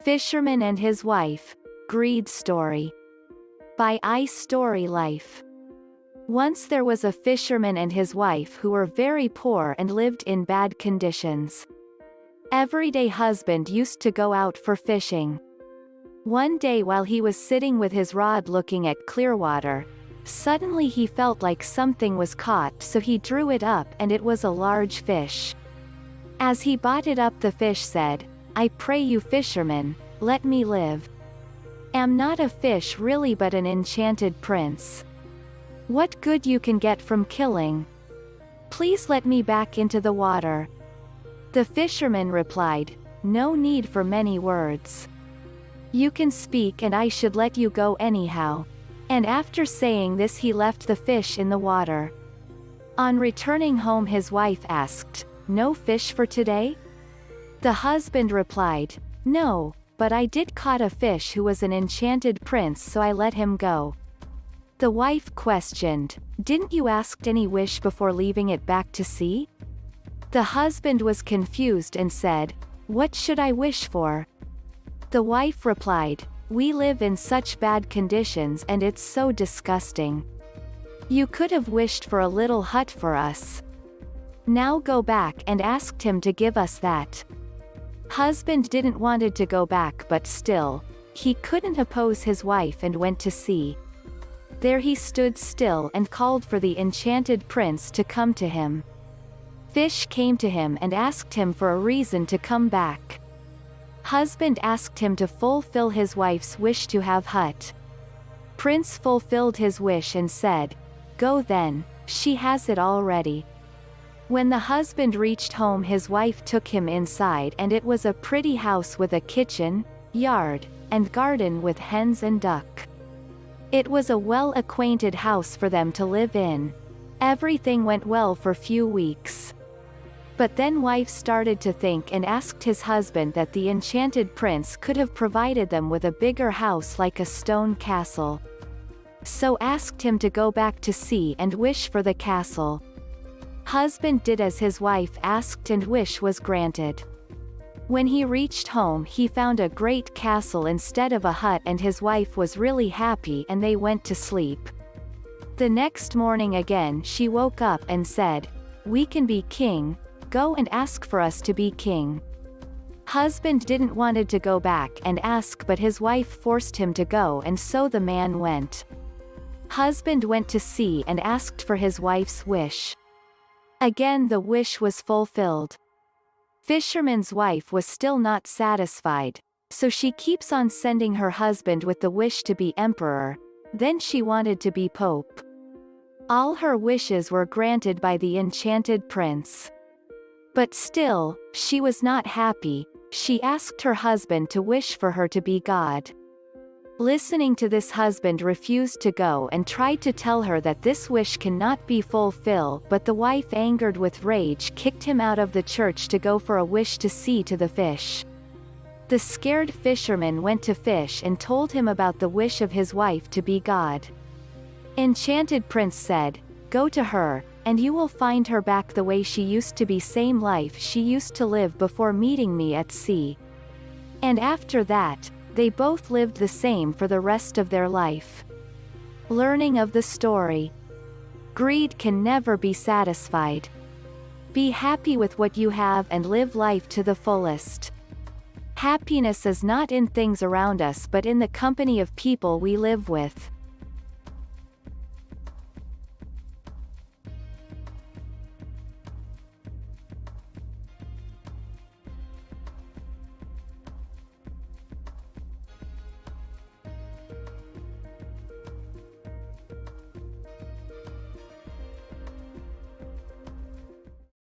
Fisherman and His Wife, Greed Story. By Istorylife. Once there was a fisherman and his wife who were very poor and lived in bad conditions. Everyday husband used to go out for fishing. One day while he was sitting with his rod looking at clear water, suddenly he felt like something was caught, so he drew it up and it was a large fish. As he brought it up, the fish said, "I pray you, fisherman, let me live. Am not a fish really but an enchanted prince. What good you can get from killing? Please let me back into the water." The fisherman replied, "No need for many words. You can speak and I should let you go anyhow." And after saying this he left the fish in the water. On returning home his wife asked, "No fish for today?" The husband replied, "No, but I did caught a fish who was an enchanted prince, so I let him go." The wife questioned, "Didn't you ask any wish before leaving it back to sea?" The husband was confused and said, "What should I wish for?" The wife replied, "We live in such bad conditions and it's so disgusting. You could have wished for a little hut for us. Now go back," and asked him to give us that. Husband didn't wanted to go back, but still, he couldn't oppose his wife and went to sea. There he stood still and called for the enchanted prince to come to him. Fish came to him and asked him for a reason to come back. Husband asked him to fulfill his wife's wish to have hut. Prince fulfilled his wish and said, "Go then, she has it already." When the husband reached home his wife took him inside and it was a pretty house with a kitchen, yard, and garden with hens and duck. It was a well-acquainted house for them to live in. Everything went well for few weeks. But then wife started to think and asked his husband that the enchanted prince could have provided them with a bigger house like a stone castle. So asked him to go back to sea and wish for the castle. Husband did as his wife asked and wish was granted. When he reached home he found a great castle instead of a hut and his wife was really happy and they went to sleep. The next morning again she woke up and said, "We can be king, go and ask for us to be king." Husband didn't wanted to go back and ask but his wife forced him to go and so the man went. Husband went to sea and asked for his wife's wish. Again the wish was fulfilled. Fisherman's wife was still not satisfied, so she keeps on sending her husband with the wish to be emperor, then she wanted to be pope. All her wishes were granted by the enchanted prince. But still, she was not happy, she asked her husband to wish for her to be God. Listening to this husband refused to go and tried to tell her that this wish cannot be fulfilled, but the wife angered with rage kicked him out of the church to go for a wish to see to the fish. The scared fisherman went to fish and told him about the wish of his wife to be God. Enchanted prince said, "Go to her, and you will find her back the way she used to be, same life she used to live before meeting me at sea." And after that, they both lived the same for the rest of their life. Learning of the story. Greed can never be satisfied. Be happy with what you have and live life to the fullest. Happiness is not in things around us but in the company of people we live with.